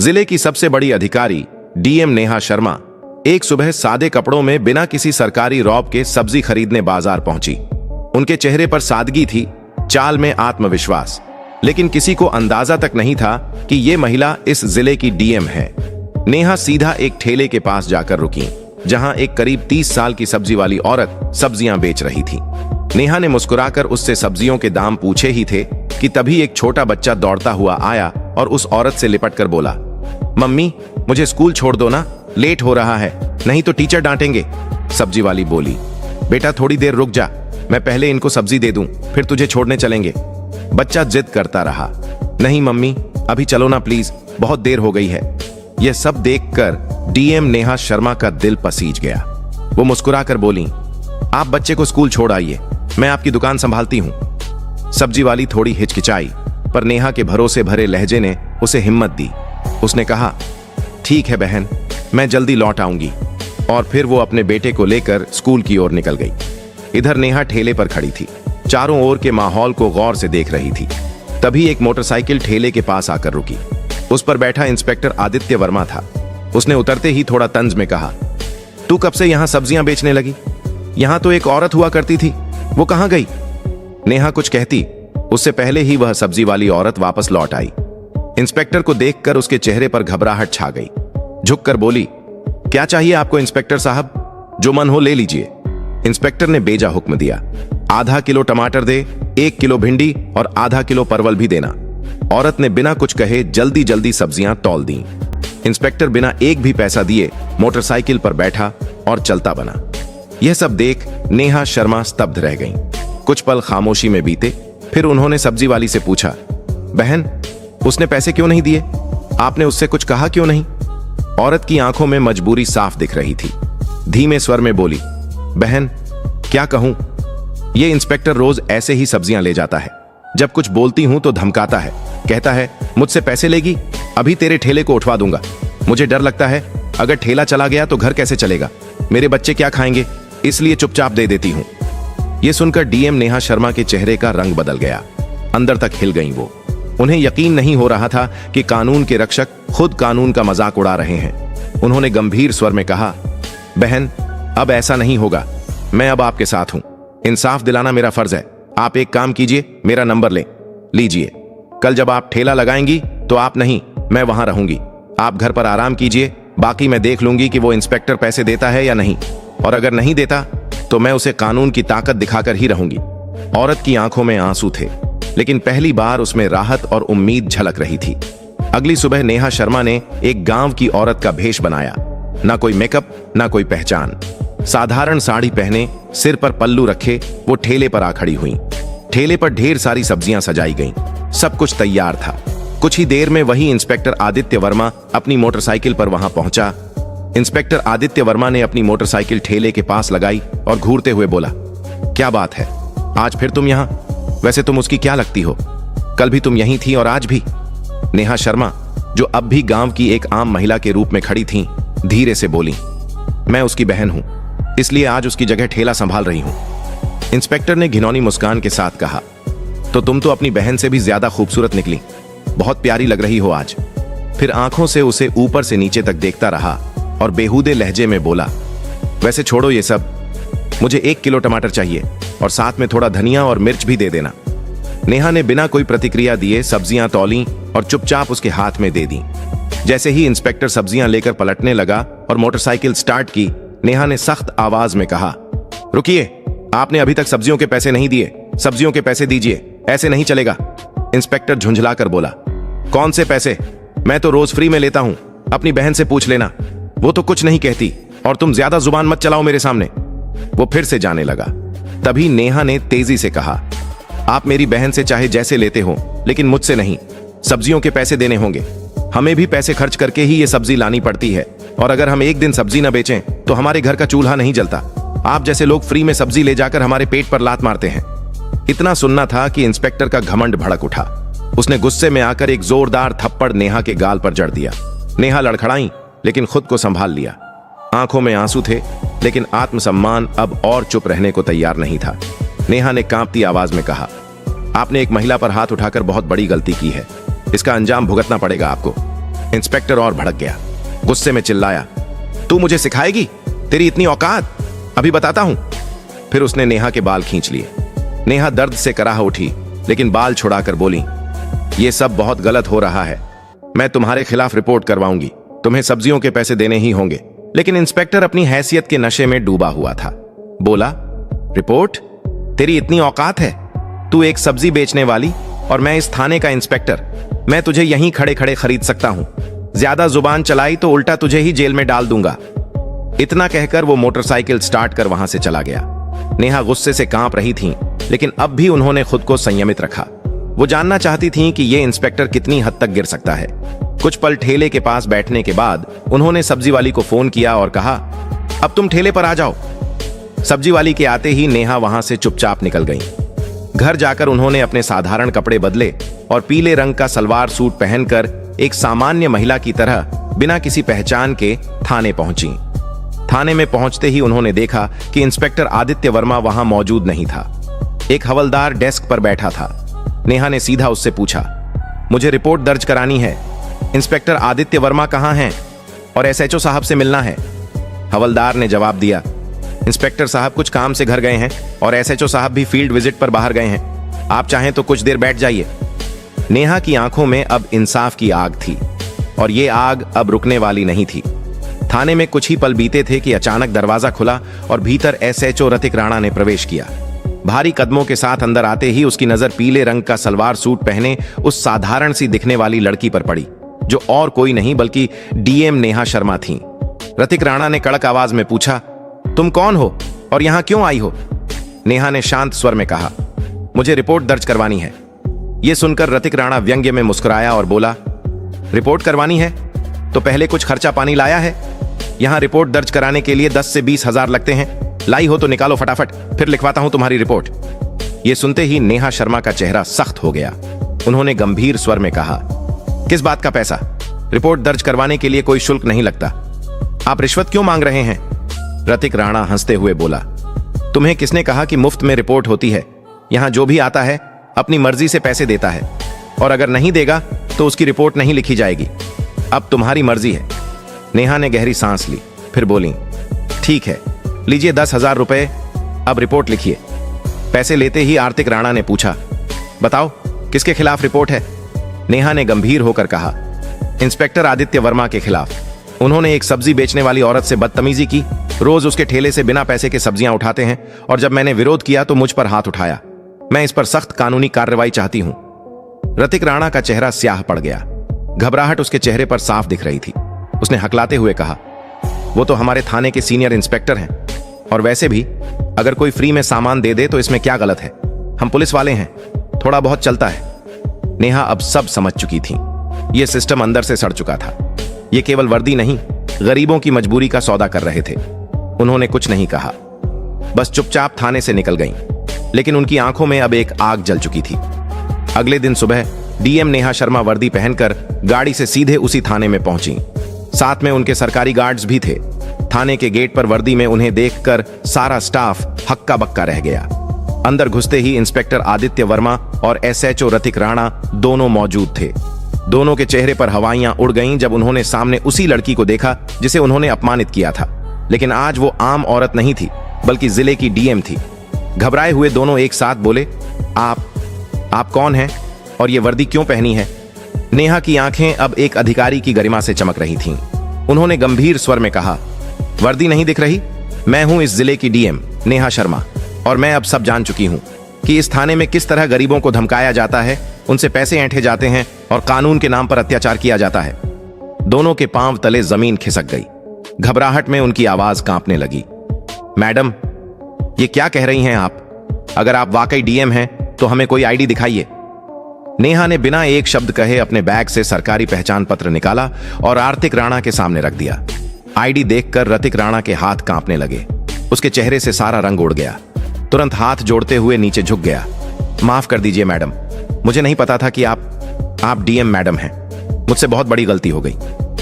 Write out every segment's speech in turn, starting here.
जिले की सबसे बड़ी अधिकारी डीएम नेहा शर्मा एक सुबह सादे कपड़ों में बिना किसी सरकारी रौब के सब्जी खरीदने बाजार पहुंची। उनके चेहरे पर सादगी थी, चाल में आत्मविश्वास, लेकिन किसी को अंदाजा तक नहीं था कि ये महिला इस जिले की डीएम है। नेहा सीधा एक ठेले के पास जाकर रुकी, जहां एक करीब 30 साल की सब्जी वाली औरत सब्जियां बेच रही थी। नेहा ने मुस्कुराकर उससे सब्जियों के दाम पूछे ही थे कि तभी एक छोटा बच्चा दौड़ता हुआ आया और उस औरत से लिपटकर बोला, मम्मी मुझे स्कूल छोड़ दो ना, लेट हो रहा है, नहीं तो टीचर डांटेंगे। सब्जी वाली बोली, बेटा थोड़ी देर रुक जा, मैं पहले इनको सब्जी दे दूं, फिर तुझे छोड़ने चलेंगे। बच्चा जिद करता रहा, नहीं मम्मी अभी चलो ना प्लीज, बहुत देर हो गई है। यह सब देखकर डीएम नेहा शर्मा का दिल पसीज गया। वो मुस्कुराकर बोली, आप बच्चे को स्कूल छोड़ आइए, मैं आपकी दुकान संभालती हूं। सब्जी वाली थोड़ी हिचकिचाई, पर नेहा के भरोसे भरे लहजे ने उसे हिम्मत दी। उसने कहा, ठीक है बहन, मैं जल्दी लौट आऊंगी। और फिर वो अपने बेटे को लेकर स्कूल की ओर निकल गई। इधर नेहा ठेले पर खड़ी थी, चारों ओर के माहौल को गौर से देख रही थी। तभी एक मोटरसाइकिल ठेले के पास आकर रुकी। उस पर बैठा इंस्पेक्टर आदित्य वर्मा था। उसने उतरते ही थोड़ा तंज में कहा, तू कब से यहां सब्जियां बेचने लगी? यहां तो एक औरत हुआ करती थी, वो कहां गई? नेहा कुछ कहती, उससे पहले ही वह सब्जी वाली औरत वापस लौट आई। इंस्पेक्टर को देखकर उसके चेहरे पर घबराहट छा गई। झुककर बोली, क्या चाहिए आपको इंस्पेक्टर साहब? जो मन हो ले लीजिए। इंस्पेक्टर ने बेजा हुक्म दिया, आधा किलो टमाटर दे, 1 किलो भिंडी और आधा किलो परवल भी देना। औरत ने बिना कुछ कहे जल्दी जल्दी सब्जियां तौल दी। इंस्पेक्टर बिना एक भी पैसा दिए मोटरसाइकिल पर बैठा और चलता बना। यह सब देख नेहा शर्मा स्तब्ध रह गईं। कुछ पल खामोशी में बीते, फिर उन्होंने सब्जी वाली से पूछा, बहन उसने पैसे क्यों नहीं दिए? आपने उससे कुछ कहा क्यों नहीं? औरत की आंखों में मजबूरी साफ दिख रही थी। धीमे स्वर में बोली, बहन क्या कहूं, ये इंस्पेक्टर रोज ऐसे ही सब्जियां ले जाता है। जब कुछ बोलती हूं तो धमकाता है, कहता है मुझसे पैसे लेगी, अभी तेरे ठेले को उठवा दूंगा। मुझे डर लगता है, अगर ठेला चला गया तो घर कैसे चलेगा, मेरे बच्चे क्या खाएंगे, इसलिए चुपचाप दे देती हूं। यह सुनकर डीएम नेहा शर्मा के चेहरे का रंग बदल गया। अंदर तक हिल गईं वो। उन्हें यकीन नहीं हो रहा था कि कानून के रक्षक खुद कानून का मजाक उड़ा रहे हैं। उन्होंने गंभीर स्वर में कहा, बहन अब ऐसा नहीं होगा, मैं अब आपके साथ हूं। इंसाफ दिलाना मेरा फर्ज है। आप एक काम कीजिए, मेरा नंबर ले लीजिए। कल जब आप ठेला लगाएंगी तो आप नहीं, मैं वहां रहूंगी। आप घर पर आराम कीजिए, बाकी मैं देख लूंगी कि वो इंस्पेक्टर पैसे देता है या नहीं, और अगर नहीं देता तो मैं उसे कानून की ताकत दिखाकर ही रहूंगी। औरत की आंखों में आंसू थे, लेकिन पहली बार उसमें राहत और उम्मीद झलक रही थी। अगली सुबह नेहा शर्मा ने एक गांव की औरत का भेष बनाया। ना कोई मेकअप, ना कोई पहचान। साधारण साड़ी पहने, सिर पर पल्लू रखे वो ठेले पर आ खड़ी हुई। ठेले पर ढेर सारी सब्जियां सजाई गईं। सब कुछ तैयार था। कुछ ही देर में वही इंस्पेक्टर आदित्य वर्मा अपनी मोटरसाइकिल पर वहां पहुंचा। इंस्पेक्टर आदित्य वर्मा ने अपनी मोटरसाइकिल ठेले के पास लगाई और घूरते हुए बोला, क्या बात है, आज फिर तुम यहां? वैसे तुम उसकी क्या लगती हो? कल भी तुम यहीं थी और आज भी। नेहा शर्मा, जो अब भी गांव की एक आम महिला के रूप में खड़ी थीं, धीरे से बोली, मैं उसकी बहन हूं, इसलिए आज उसकी जगह ठेला संभाल रही हूं। इंस्पेक्टर ने घिनौनी मुस्कान के साथ कहा, तो तुम तो अपनी बहन से भी ज्यादा खूबसूरत निकली, बहुत प्यारी लग रही हो आज। फिर आंखों से उसे ऊपर से नीचे तक देखता रहा और बेहूदे लहजे में बोला, वैसे छोड़ो ये सब, मुझे 1 किलो टमाटर चाहिए और साथ में थोड़ा धनिया और मिर्च भी दे देना। नेहा ने बिना कोई प्रतिक्रिया दिए सब्जियां तौली और चुपचाप उसके हाथ में दे दी। जैसे ही इंस्पेक्टर सब्जियां लेकर पलटने लगा और मोटरसाइकिल स्टार्ट की, नेहा ने सख्त आवाज में कहा, रुकिए, आपने अभी तक सब्जियों के पैसे नहीं दिए, सब्जियों के पैसे दीजिए, ऐसे नहीं चलेगा। इंस्पेक्टर झुंझलाकर बोला, कौन से पैसे? मैं तो रोज फ्री में लेता हूं, अपनी बहन से पूछ लेना, वो तो कुछ नहीं कहती, और तुम ज्यादा जुबान मत चलाओ मेरे सामने। वो फिर से जाने लगा। तभी नेहा ने तेजी से कहा, आप मेरी बहन से चाहे जैसे लेते हो, लेकिन मुझसे नहीं, सब्जियों के पैसे देने होंगे। हमें भी पैसे खर्च करके ही ये सब्जी लानी पड़ती है, और अगर हम एक दिन सब्जी न बेचें तो हमारे घर का चूल्हा नहीं जलता। आप जैसे लोग फ्री में सब्जी ले जाकर हमारे पेट पर लात मारते हैं। इतना सुनना था कि इंस्पेक्टर का घमंड भड़क उठा। उसने गुस्से में आकर एक जोरदार थप्पड़ नेहा के गाल पर जड़ दिया। नेहा लड़खड़ाई, लेकिन खुद को संभाल लिया। आंखों में आंसू थे, लेकिन आत्मसम्मान अब और चुप रहने को तैयार नहीं था। नेहा ने कांपती आवाज में कहा, आपने एक महिला पर हाथ उठाकर बहुत बड़ी गलती की है, इसका अंजाम भुगतना पड़ेगा आपको। इंस्पेक्टर और भड़क गया, गुस्से में चिल्लाया, तू मुझे सिखाएगी? तेरी इतनी औकात? अभी बताता हूं। फिर उसने नेहा के बाल खींच लिए। नेहा दर्द से कराह उठी, लेकिन बाल छुड़ाकर बोली, यह सब बहुत गलत हो रहा है। मैं तुम्हारे खिलाफ रिपोर्ट करवाऊंगी। तुम्हें सब्जियों के पैसे देने ही होंगे। लेकिन इंस्पेक्टर अपनी हैसियत के नशे में डूबा हुआ था। बोला, रिपोर्ट? तेरी इतनी औकात है? तू एक सब्जी बेचने वाली और मैं इस थाने का इंस्पेक्टर। मैं तुझे यहीं खड़े खड़े खरीद सकता हूं। ज्यादा जुबान चलाई तो उल्टा तुझे ही जेल में डाल दूंगा। इतना कहकर वो मोटरसाइकिल स्टार्ट कर वहां से चला गया। नेहा गुस्से से कांप रही थीं, लेकिन अब भी उन्होंने खुद को संयमित रखा। वो जानना चाहती थीं कि ये इंस्पेक्टर कितनी हद तक गिर सकता है। कुछ पल ठेले के पास बैठने के बाद उन्होंने सब्जी वाली को फोन किया और कहा, अब तुम ठेले पर आ जाओ। सब्जी वाली के आते ही नेहा वहां से चुपचाप निकल गई। घर जाकर उन्होंने अपने साधारण कपड़े बदले और पीले रंग का सलवार सूट पहनकर एक सामान्य महिला की तरह बिना किसी पहचान के थाने पहुंची। थाने में पहुंचते ही उन्होंने देखा कि इंस्पेक्टर आदित्य वर्मा वहां मौजूद नहीं था। एक हवलदार डेस्क पर बैठा था। नेहा ने सीधा उससे पूछा, मुझे रिपोर्ट दर्ज करानी है। इंस्पेक्टर आदित्य वर्मा कहां हैं और एसएचओ साहब से मिलना है। हवलदार ने जवाब दिया, इंस्पेक्टर साहब कुछ काम से घर गए हैं और एसएचओ साहब भी फील्ड विजिट पर बाहर गए हैं। आप चाहें तो कुछ देर बैठ जाइए। नेहा की आंखों में अब इंसाफ की आग थी और ये आग अब रुकने वाली नहीं थी। थाने में कुछ ही पल बीते थे कि अचानक दरवाजा खुला और भीतर एसएचओ रतिक राणा ने प्रवेश किया। भारी कदमों के साथ अंदर आते ही उसकी नजर पीले रंग का सलवार सूट पहने उस साधारण सी दिखने वाली लड़की पर पड़ी, जो और कोई नहीं बल्कि डीएम नेहा शर्मा थीं। रतिक राणा ने कड़क आवाज में पूछा, तुम कौन हो और यहां क्यों आई हो? नेहा ने शांत स्वर में कहा, मुझे रिपोर्ट दर्ज करवानी है। यह सुनकर रतिक राणा व्यंग्य में मुस्कुराया और बोला, रिपोर्ट करवानी है तो पहले कुछ खर्चा पानी लाया है? यहां रिपोर्ट दर्ज कराने के लिए 10 से 20 हजार लगते हैं। लाई हो तो निकालो फटाफट, फिर लिखवाता हूं तुम्हारी रिपोर्ट। यह सुनते ही नेहा शर्मा का चेहरा सख्त हो गया। उन्होंने गंभीर स्वर में कहा, किस बात का पैसा? रिपोर्ट दर्ज करवाने के लिए कोई शुल्क नहीं लगता। आप रिश्वत क्यों मांग रहे हैं? रतिक राणा हंसते हुए बोला, तुम्हें किसने कहा कि मुफ्त में रिपोर्ट होती है? यहां जो भी आता है अपनी मर्जी से पैसे देता है और अगर नहीं देगा तो उसकी रिपोर्ट नहीं लिखी जाएगी। अब तुम्हारी मर्जी है। नेहा ने गहरी सांस ली, फिर बोली, ठीक है, लीजिए 10,000 रुपए, अब रिपोर्ट लिखिए। पैसे लेते ही आर्तिक राणा ने पूछा, बताओ किसके खिलाफ रिपोर्ट है? नेहा ने गंभीर होकर कहा, इंस्पेक्टर आदित्य वर्मा के खिलाफ। उन्होंने एक सब्जी बेचने वाली औरत से बदतमीजी की। रोज उसके ठेले से बिना पैसे के सब्जियां उठाते हैं और जब मैंने विरोध किया तो मुझ पर हाथ उठाया। मैं इस पर सख्त कानूनी कार्रवाई चाहती हूं। रतिक राणा का चेहरा स्याह पड़ गया। घबराहट उसके चेहरे पर साफ दिख रही थी। उसने हकलाते हुए कहा, वो तो हमारे थाने के सीनियर इंस्पेक्टर हैं और वैसे भी अगर कोई फ्री में सामान दे दे तो इसमें क्या गलत है? हम पुलिस वाले हैं, थोड़ा बहुत चलता है। नेहा अब सब समझ चुकी थी। यह सिस्टम अंदर से सड़ चुका था। ये केवल वर्दी नहीं, गरीबों की मजबूरी का सौदा कर रहे थे। उन्होंने कुछ नहीं कहा, बस चुपचाप थाने से निकल गईं। लेकिन उनकी आंखों में अब एक आग जल चुकी थी। अगले दिन सुबह डीएम नेहा शर्मा वर्दी पहनकर गाड़ी से सीधे उसी थाने में पहुंची। साथ में उनके सरकारी गार्ड्स भी थे। थाने के गेट पर वर्दी में उन्हें देखकर सारा स्टाफ हक्का बक्का रह गया। अंदर घुसते ही इंस्पेक्टर आदित्य वर्मा और एसएचओ रतिक राणा दोनों मौजूद थे। दोनों के चेहरे पर हवाइयां उड़ गईं जब उन्होंने सामने उसी लड़की को देखा जिसे उन्होंने अपमानित किया था। लेकिन आज वो आम औरत नहीं थी, बल्कि जिले की डीएम थी। घबराए हुए दोनों एक साथ बोले, आप कौन हैं और ये वर्दी क्यों पहनी है? नेहा की आंखें अब एक अधिकारी की गरिमा से चमक रही थीं। उन्होंने गंभीर स्वर में कहा, वर्दी नहीं दिख रही? मैं हूं इस जिले की डीएम नेहा शर्मा और मैं अब सब जान चुकी हूं कि इस थाने में किस तरह गरीबों को धमकाया जाता है, उनसे पैसे ऐंठे जाते हैं और कानून के नाम पर अत्याचार किया जाता है। दोनों के पांव तले जमीन खिसक गई। घबराहट में उनकी आवाज कांपने लगी। मैडम, ये क्या कह रही हैं आप? अगर आप वाकई डीएम हैं तो हमें कोई आईडी दिखाइए। नेहा ने बिना एक शब्द कहे अपने बैग से सरकारी पहचान पत्र निकाला और आर्तिक राणा के सामने रख दिया। आईडी देखकर रतिक राणा के हाथ कांपने लगे। उसके चेहरे से सारा रंग उड़ गया। तुरंत हाथ जोड़ते हुए नीचे झुक गया। माफ कर दीजिए मैडम, मुझे नहीं पता था कि आप डीएम मैडम हैं। मुझसे बहुत बड़ी गलती हो गई।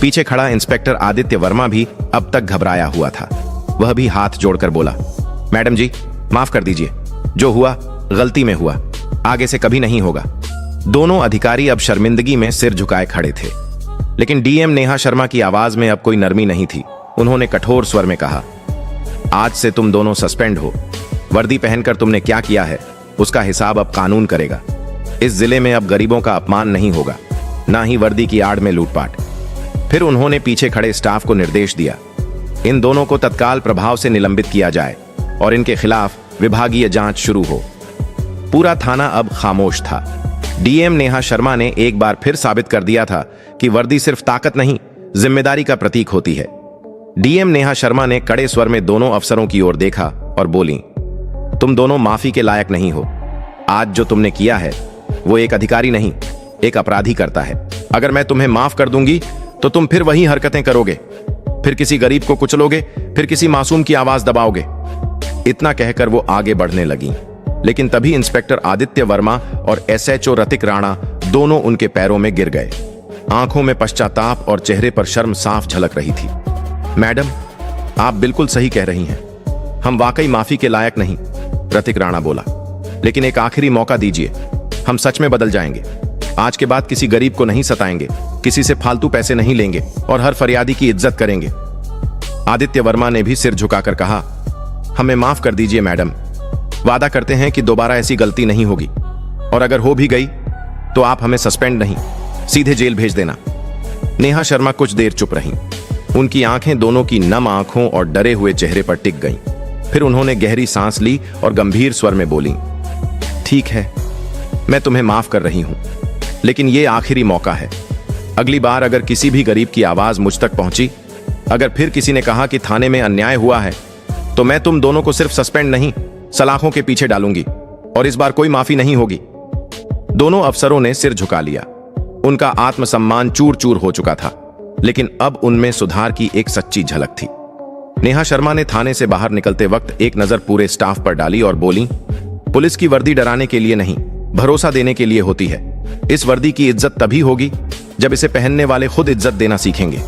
पीछे खड़ा इंस्पेक्टर आदित्य वर्मा भी अब तक घबराया हुआ था। वह भी हाथ जोड़कर बोला, मैडम जी माफ कर दीजिए, जो हुआ गलती में हुआ, आगे से कभी नहीं होगा। दोनों अधिकारी अब शर्मिंदगी में सिर झुकाए खड़े थे। लेकिन डीएम नेहा शर्मा की आवाज में अब कोई नरमी नहीं थी। उन्होंने कठोर स्वर में कहा, आज से तुम दोनों सस्पेंड हो। वर्दी पहनकर तुमने क्या किया है उसका हिसाब अब कानून करेगा। इस जिले में अब गरीबों का अपमान नहीं होगा, ना ही वर्दी की आड़ में लूटपाट। फिर उन्होंने पीछे खड़े स्टाफ को निर्देश दिया, इन दोनों को तत्काल प्रभाव से निलंबित किया जाए और इनके खिलाफ विभागीय जांच शुरू हो। पूरा थाना अब खामोश था। डीएम नेहा शर्मा ने एक बार फिर साबित कर दिया था कि वर्दी सिर्फ ताकत नहीं, जिम्मेदारी का प्रतीक होती है। डीएम नेहा शर्मा ने कड़े स्वर में दोनों अफसरों की ओर देखा और बोली, तुम दोनों माफी के लायक नहीं हो। आज जो तुमने किया है वो एक अधिकारी नहीं, एक अपराधी करता है। अगर मैं तुम्हें माफ कर दूंगी तो तुम फिर वही हरकतें करोगे, फिर किसी गरीब को कुचलोगे, फिर किसी मासूम की आवाज दबाओगे। इतना कहकर वो आगे बढ़ने लगी, लेकिन तभी इंस्पेक्टर आदित्य वर्मा और एसएचओ रतिक राणा दोनों उनके पैरों में गिर गए। आंखों में पश्चाताप और चेहरे पर शर्म साफ झलक रही थी। मैडम, आप बिल्कुल सही कह रही हैं, हम वाकई माफी के लायक नहीं, रतिक राणा बोला। लेकिन एक आखिरी मौका दीजिए, हम सच में बदल जाएंगे। आज के बाद किसी गरीब को नहीं सताएंगे, किसी से फालतू पैसे नहीं लेंगे और हर फरियादी की इज्जत करेंगे। आदित्य वर्मा ने भी सिर झुकाकर कहा, हमें माफ कर दीजिए मैडम, वादा करते हैं कि दोबारा ऐसी गलती नहीं होगी, और अगर हो भी गई तो आप हमें सस्पेंड नहीं, सीधे जेल भेज देना। नेहा शर्मा कुछ देर चुप रहीं। उनकी आंखें दोनों की नम आंखों और डरे हुए चेहरे पर टिक गईं। फिर उन्होंने गहरी सांस ली और गंभीर स्वर में बोली, ठीक है, मैं तुम्हें माफ कर रही हूं, लेकिन यह आखिरी मौका है। अगली बार अगर किसी भी गरीब की आवाज मुझ तक पहुंची, अगर फिर किसी ने कहा कि थाने में अन्याय हुआ है, तो मैं तुम दोनों को सिर्फ सस्पेंड नहीं, सलाखों के पीछे डालूंगी, और इस बार कोई माफी नहीं होगी। दोनों अफसरों ने सिर झुका लिया। उनका आत्मसम्मान चूर चूर हो चुका था, लेकिन अब उनमें सुधार की एक सच्ची झलक थी। नेहा शर्मा ने थाने से बाहर निकलते वक्त एक नजर पूरे स्टाफ पर डाली और बोली, पुलिस की वर्दी डराने के लिए नहीं, भरोसा देने के लिए होती है। इस वर्दी की इज्जत तभी होगी जब इसे पहनने वाले खुद इज्जत देना सीखेंगे।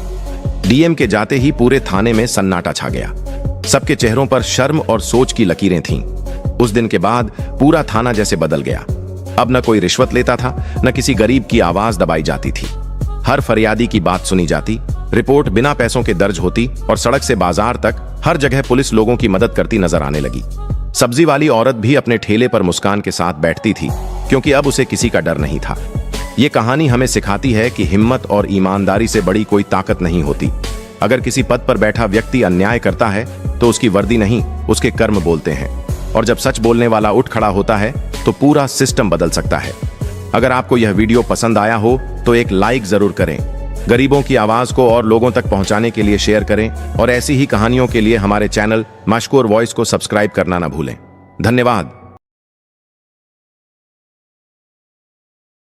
डीएम के जाते ही पूरे थाने में सन्नाटा छा गया। सबके चेहरों पर शर्म और सोच की लकीरें थीं। उस दिन के बाद पूरा थाना जैसे बदल गया। अब न कोई रिश्वत लेता था, न किसी गरीब की आवाज दबाई जाती थी। हर फरियादी की बात सुनी जाती, रिपोर्ट बिना पैसों के दर्ज होती और सड़क से बाजार तक हर जगह पुलिस लोगों की मदद करती नजर आने लगी। सब्जी वाली औरत भी अपने ठेले पर मुस्कान के साथ बैठती थी, क्योंकि अब उसे किसी का डर नहीं था। ये कहानी हमें सिखाती है कि हिम्मत और ईमानदारी से बड़ी कोई ताकत नहीं होती। अगर किसी पद पर बैठा व्यक्ति अन्याय करता है तो उसकी वर्दी नहीं, उसके कर्म बोलते हैं। और जब सच बोलने वाला उठ खड़ा होता है तो पूरा सिस्टम बदल सकता है। अगर आपको यह वीडियो पसंद आया हो तो एक लाइक जरूर करें। गरीबों की आवाज को और लोगों तक पहुंचाने के लिए शेयर करें, और ऐसी ही कहानियों के लिए हमारे चैनल मशकूर वॉइस को सब्सक्राइब करना ना भूलें। धन्यवाद।